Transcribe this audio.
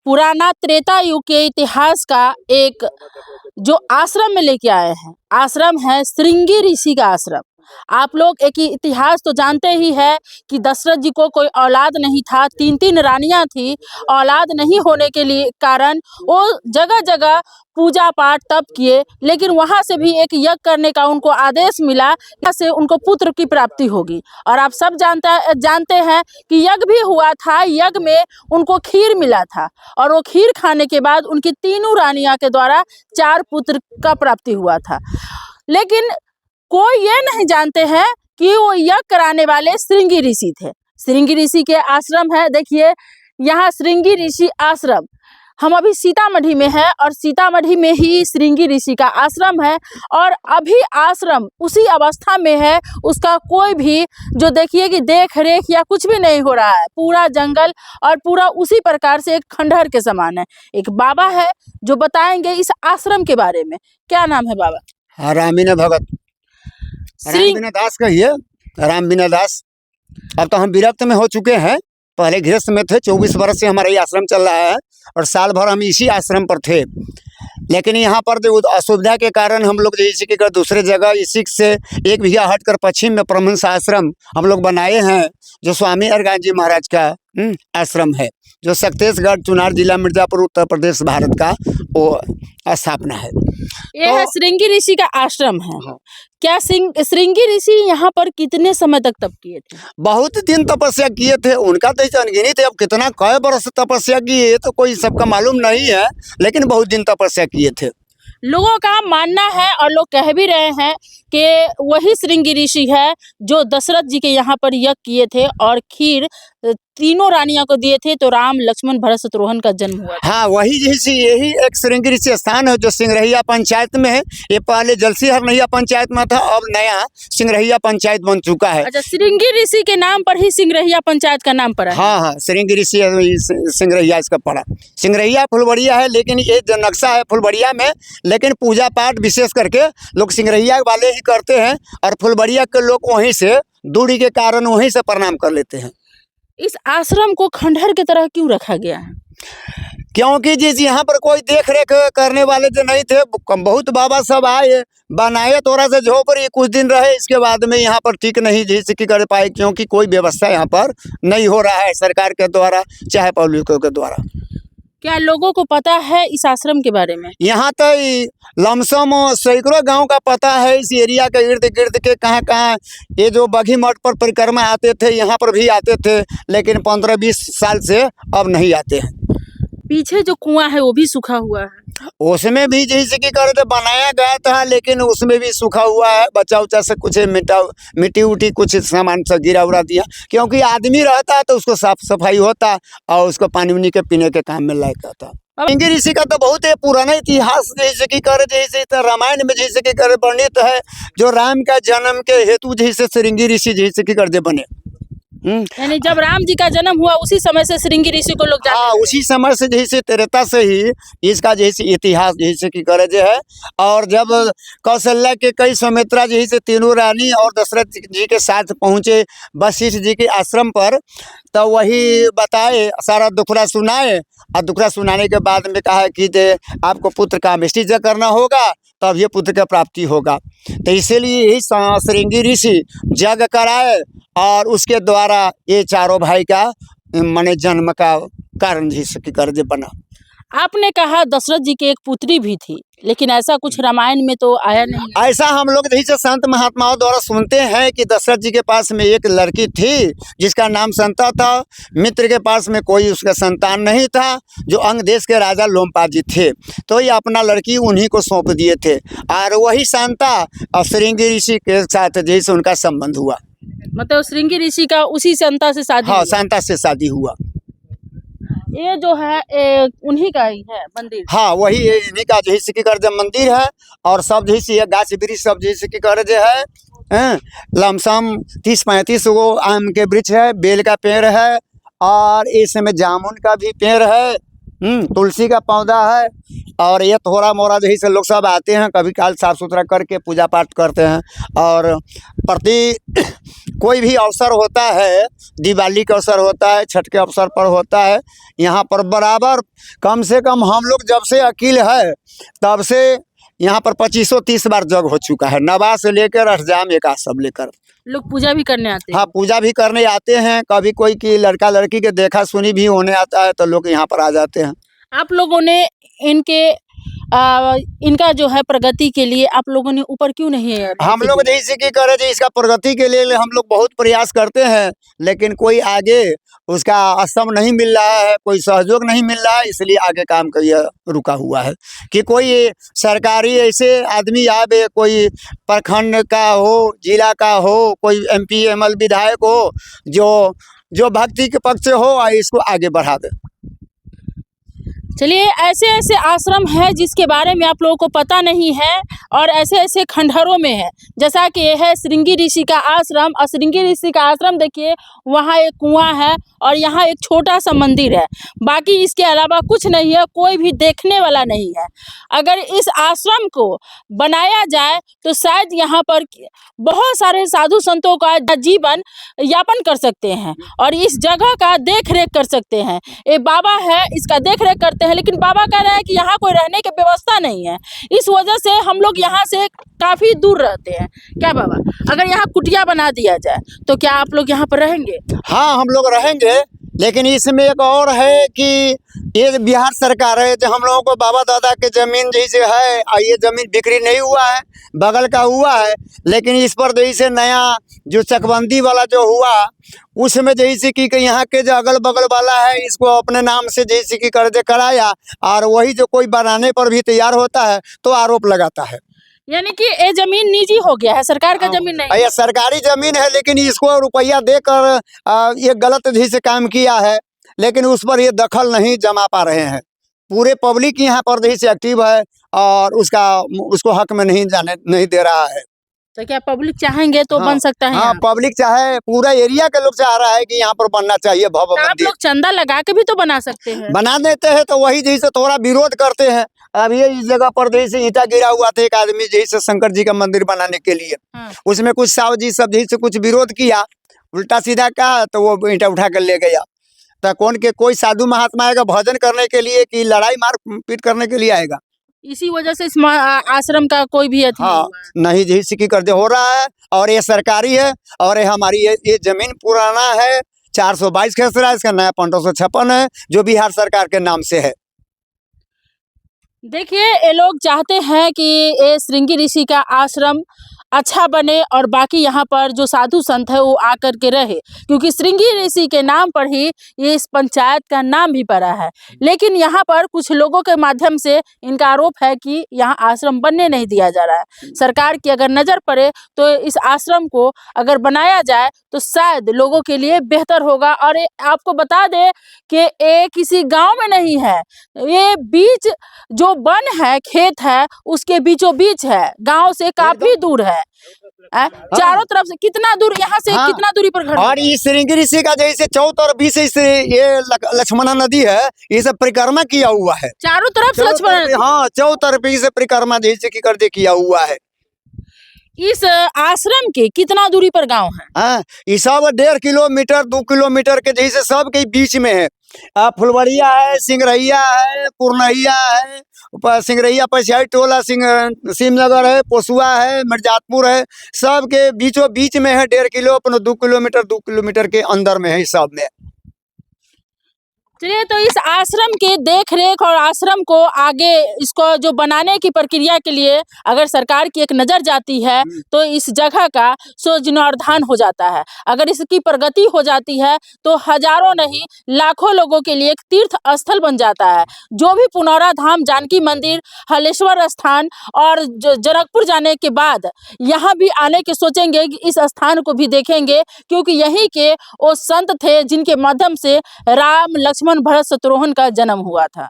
पुराना त्रेता युग के इतिहास का एक जो आश्रम में लेके आए हैं। आश्रम है श्रृंगी ऋषि का आश्रम। आप लोग एक ही इतिहास तो जानते ही है कि दशरथ जी को कोई औलाद नहीं था, 3-3 रानियां थी। औलाद नहीं होने के लिए कारण वो जगह जगह पूजा पाठ तप किए, लेकिन वहां से भी एक यज्ञ करने का उनको आदेश मिला, से उनको पुत्र की प्राप्ति होगी। और आप सब जानते हैं कि यज्ञ भी हुआ था। यज्ञ में उनको खीर मिला था और वो खीर खाने के बाद उनकी तीनों रानियां के द्वारा 4 पुत्र का प्राप्ति हुआ था। लेकिन कोई ये नहीं जानते हैं कि वो यज्ञ कराने वाले श्रृंगी ऋषि थे। श्रृंगी ऋषि के आश्रम है, देखिए यहाँ श्रृंगी ऋषि आश्रम। हम अभी सीतामढ़ी में है और सीतामढ़ी में ही श्रृंगी ऋषि का आश्रम है और अभी आश्रम उसी अवस्था में है। उसका कोई भी जो देखिए कि देख रेख या कुछ भी नहीं हो रहा है। पूरा जंगल और पूरा उसी प्रकार से एक खंडहर के समान है। एक बाबा है जो बताएंगे इस आश्रम के बारे में। क्या नाम है बाबा? हाँ, रामीना भगत, रामबिना दास कहिए, रामबिना दास। अब तो हम विरक्त में हो चुके हैं, पहले गृहस्थ में थे। 24 वर्ष से हमारा ये आश्रम चल रहा है और साल भर हम इसी आश्रम पर थे। लेकिन यहाँ पर जो असुविधा के कारण हम लोग इसी के दूसरे जगह इसी से 1 बीघा हटकर पश्चिम में परमहंस आश्रम हम लोग बनाए हैं, जो स्वामी अरगान जी महाराज का आश्रम है, जो छत्तीसगढ़ चुनार जिला मिर्जापुर उत्तर प्रदेश भारत का वो स्थापना है। ये है श्रृंगी ऋषि का आश्रम है। हाँ। क्या श्रृंगी ऋषि यहाँ पर कितने समय तक तप किए थे? बहुत दिन तपस्या किए थे। उनका तो अनगिनत है। अब कितना कई वर्ष तपस्या किए तो कोई सबका मालूम नहीं है, लेकिन बहुत दिन तपस्या किए थे। लोगों का मानना है और लोग कह भी रहे हैं कि वही श्रृंगी ऋषि है जो दशरथ जी के यहाँ पर यज्ञ किए थे और खीर तीनों रानियों को दिए थे, तो राम लक्ष्मण भरत शत्रुघ्न का जन्म हुआ था। हाँ, वही जैसे यही एक श्रृंगी ऋषि स्थान है जो सिंगरहिया पंचायत में है। ये पहले जलसी हरनैया पंचायत में था, अब नया सिंगरहिया पंचायत बन चुका है। अच्छा, श्रृंगी ऋषि के नाम पर ही सिंगरहिया पंचायत का नाम पड़ा है। हाँ हाँ, श्रृंगी ऋषि सिंगरहिया इसका पड़ा। सिंगरहिया फुलबड़िया है, लेकिन ये जो नक्शा है फुलबड़िया में, लेकिन पूजा पाठ विशेष करके लोग सिंगरहिया वाले ही करते हैं और फुलबड़िया के लोग वहीं से दूरी के कारण वहीं से प्रणाम कर लेते हैं। इस आश्रम को खंडहर की तरह क्यों रखा गया है? क्योंकि जिस यहाँ पर कोई देख रेख करने वाले जो नहीं थे, बहुत बाबा सब आए बनाए, थोड़ा सा झोपड़ी कुछ दिन रहे, इसके बाद में यहाँ पर ठीक नहीं जैसे कि कर पाए, क्योंकि कोई व्यवस्था यहाँ पर नहीं हो रहा है सरकार के द्वारा चाहे पब्लिकों के द्वारा। क्या लोगों को पता है इस आश्रम के बारे में? यहाँ तो लमसम सैकड़ों गांव का पता है। इस एरिया के इर्द गिर्द के कहाँ कहाँ ये जो बघी मठ पर परिक्रमा आते थे, यहाँ पर भी आते थे, लेकिन 15-20 साल से अब नहीं आते हैं। पीछे जो कुआं है वो भी सूखा हुआ है। उसमें भी जैसे कि करते बनाया गया था, लेकिन उसमें भी सूखा हुआ है। बच्चा उच्चा से कुछ मिट्टी उट्टी कुछ सामान से गिरा उड़ा दिया, क्योंकि आदमी रहता तो उसको साफ सफाई होता और उसको पानी उनी के पीने के काम में लायक होता। श्रृंगी ऋषि का तो बहुत पुराना इतिहास जैसे कि करे, जैसे रामायण में जैसे कि करे वर्णित है, जो राम का जन्म के हेतु जैसे श्रृंगी ऋषि जैसे कि करते बने। यानी जब राम जी का जन्म हुआ उसी समय से श्रृंगी ऋषि को लोग जानते हैं। उसी समय से जैसे त्रेता से ही इसका जैसे इतिहास जैसे कि करे जो है। और जब कौशल्या के कई सुमित्रा जैसे तीनों रानी और दशरथ जी के साथ पहुँचे वशिष्ठ जी के आश्रम पर, तो वही बताए, सारा दुखड़ा सुनाए और दुखड़ा सुनाने के बाद में कहा कि आपको पुत्र का मिष्टिजय करना होगा, तब ये पुत्र का प्राप्ति होगा। तो इसीलिए यही श्रृंगी ऋषि यज्ञ कराए और उसके द्वारा ये चारों भाई का माने जन्म का कारण जिसकी कर्ज बना। आपने कहा दशरथ जी की एक पुत्री भी थी, लेकिन ऐसा कुछ रामायण में तो आया नहीं। ऐसा हम लोग जैसे संत महात्माओं द्वारा सुनते हैं कि दशरथ जी के पास में एक लड़की थी जिसका नाम संता था। मित्र के पास में कोई उसका संतान नहीं था, जो अंग देश के राजा लोमपा जी थे, तो ये अपना लड़की उन्हीं को सौंप दिए थे और वही शांता और श्रृंगी ऋषि के साथ जैसे उनका संबंध हुआ। मतलब श्रृंगी ऋषि का उसी शांता से शादी? हाँ, शांता से शादी हुआ। ये जो है उन्हीं का ही है मंदिर? हाँ, वही इन्हीं का जैसे कि कर मंदिर है। और सब जैसे गाछ वृक्ष सब जैसे कि कर है, लमसम 30-35 वो आम के वृक्ष है, बेल का पेड़ है और इस समय जामुन का भी पेड़ है। तुलसी का पौधा है। और ये थोड़ा मोड़ा यही से लोग सब आते हैं, कभी काल साफ सुथरा करके पूजा पाठ करते हैं। और प्रति कोई भी अवसर होता है, दिवाली का अवसर होता है, छठ के अवसर पर होता है, यहाँ पर बराबर कम से कम हम लोग जब से अकील है तब से यहाँ पर 2530 बार जग हो चुका है। नवा से लेकर अष्टजाम एकादश सब लेकर लोग पूजा भी करने आते हैं। हाँ, पूजा भी करने आते हैं। कभी कोई की लड़का लड़की के देखा सुनी भी होने आता है तो लोग यहाँ पर आ जाते हैं। आप लोगों ने इनका जो है प्रगति के लिए आप लोगों ने ऊपर क्यों नहीं है? हम लोग जैसे कि करे जी, इसका प्रगति के लिए हम लोग बहुत प्रयास करते हैं, लेकिन कोई आगे उसका स्तंभ नहीं मिल रहा है, कोई सहयोग नहीं मिल रहा है, इसलिए आगे काम का यह रुका हुआ है कि कोई सरकारी ऐसे आदमी आवे, कोई प्रखंड का हो, जिला का हो, कोई MP ML विधायक हो जो भक्ति के पक्ष से हो और इसको आगे बढ़ा दे। चलिए, ऐसे ऐसे आश्रम है जिसके बारे में आप लोगों को पता नहीं है और ऐसे ऐसे खंडहरों में है, जैसा कि यह है श्रृंगी ऋषि का आश्रम। और श्रृंगी ऋषि का आश्रम देखिए, वहाँ एक कुआं है और यहाँ एक छोटा सा मंदिर है, बाकी इसके अलावा कुछ नहीं है, कोई भी देखने वाला नहीं है। अगर इस आश्रम को बनाया जाए तो शायद यहाँ पर बहुत सारे साधु संतों का जीवन यापन कर सकते हैं और इस जगह का देख रेख कर सकते हैं। ये बाबा है, इसका देख रेख करते हैं, लेकिन बाबा कह रहे हैं कि यहाँ कोई रहने की व्यवस्था नहीं है। इस वजह से हम लोग यहाँ से काफ़ी दूर रहते हैं। क्या बाबा, अगर यहाँ कुटिया बना दिया जाए तो क्या आप लोग यहाँ पर रहेंगे? हाँ, हम लोग रहेंगे, लेकिन इसमें एक और है कि ये बिहार सरकार है जो हम लोगों को बाबा दादा के ज़मीन जैसे है, और ये ज़मीन बिक्री नहीं हुआ है, बगल का हुआ है, लेकिन इस पर जैसे नया जो चकबंदी वाला जो हुआ उसमें जैसे कि यहाँ के जो अगल बगल वाला है इसको अपने नाम से जैसे कि कर्ज कराया, और वही जो कोई बनाने पर भी तैयार होता है तो आरोप लगाता है। यानी कि ये जमीन निजी हो गया है, सरकार का जमीन नहीं है। ये सरकारी जमीन है, लेकिन इसको रुपया देकर ये गलत ढंग से काम किया है, लेकिन उस पर ये दखल नहीं जमा पा रहे हैं। पूरे पब्लिक यहाँ पर ढंग से एक्टिव है और उसको हक में नहीं दे रहा है। तो क्या पब्लिक चाहेंगे तो हाँ, बन सकता है? हाँ, पब्लिक चाहे, पूरा एरिया के लोग चाह रहा है कि यहाँ पर बनना चाहिए भव्य आप मंदिर। लोग चंदा लगा के भी तो बना सकते हैं। बना देते हैं तो वही जैसे थोड़ा विरोध करते हैं। अब ये इस जगह पर जैसे ईंटा गिरा हुआ था एक आदमी जैसे शंकर जी का मंदिर बनाने के लिए, उसमें कुछ साहु जी सब जैसे कुछ विरोध किया, उल्टा सीधा कहा, तो वो ईंटा उठा कर ले गया। तो कोई साधु महात्मा आएगा भजन करने के लिए कि लड़ाई मार पीट करने के लिए आएगा? इसी वजह से इस आश्रम का कोई भी हाँ, नहीं जी, सिक्की कर दे हो रहा है। और ये सरकारी है और ये हमारी ये जमीन पुराना है, 422 खेसरा, इसका नया 1556 है जो बिहार सरकार के नाम से है। देखिए, ये लोग चाहते हैं कि ये श्रृंगी ऋषि का आश्रम अच्छा बने और बाकी यहाँ पर जो साधु संत है वो आकर के रहे, क्योंकि श्रृंगी ऋषि के नाम पर ही ये इस पंचायत का नाम भी पड़ा है। लेकिन यहाँ पर कुछ लोगों के माध्यम से इनका आरोप है कि यहाँ आश्रम बनने नहीं दिया जा रहा है। सरकार की अगर नज़र पड़े तो इस आश्रम को अगर बनाया जाए तो शायद लोगों के लिए बेहतर होगा। और आपको बता दें कि ये किसी गाँव में नहीं है, ये बीच जो वन है, खेत है, उसके बीचों बीच है, गाँव से काफ़ी दूर है। चारों तरफ से कितना दूर, यहाँ से कितना दूरी पर घर? और ये श्रृंगी ऋषि का जैसे चौतरफी से ये लक्ष्मणा नदी है, ये सब परिक्रमा किया हुआ है चारों तरफ से लक्ष्मणा। हाँ, चौतरफी से परिक्रमा जैसे कि कर दे किया हुआ है। इस आश्रम के कितना दूरी पर गांव है? हाँ, ये सब 1.5 किलोमीटर 2 किलोमीटर के जैसे सब के बीच में है। फुलवरिया है, सिंगरैया है, पूर्णहिया है, सिंगरैया पछाई टोला सिमनगर है, पोसुआ है, मिर्जापुर है, सब के बीचों बीच में है। 1.5 किलो अपने 2 किलोमीटर के अंदर में है सब में। चलिए, तो इस आश्रम के देख रेख और आश्रम को आगे इसको जो बनाने की प्रक्रिया के लिए अगर सरकार की एक नज़र जाती है तो इस जगह का जीर्णोद्धार हो जाता है। अगर इसकी प्रगति हो जाती है तो हजारों नहीं लाखों लोगों के लिए एक तीर्थ स्थल बन जाता है। जो भी पुनौरा धाम, जानकी मंदिर, हलेश्वर स्थान और जनकपुर जाने के बाद यहाँ भी आने के सोचेंगे कि इस स्थान को भी देखेंगे, क्योंकि यहीं के वो संत थे जिनके माध्यम से राम, लक्ष्मण, भरत, शत्रुघ्न का जन्म हुआ था।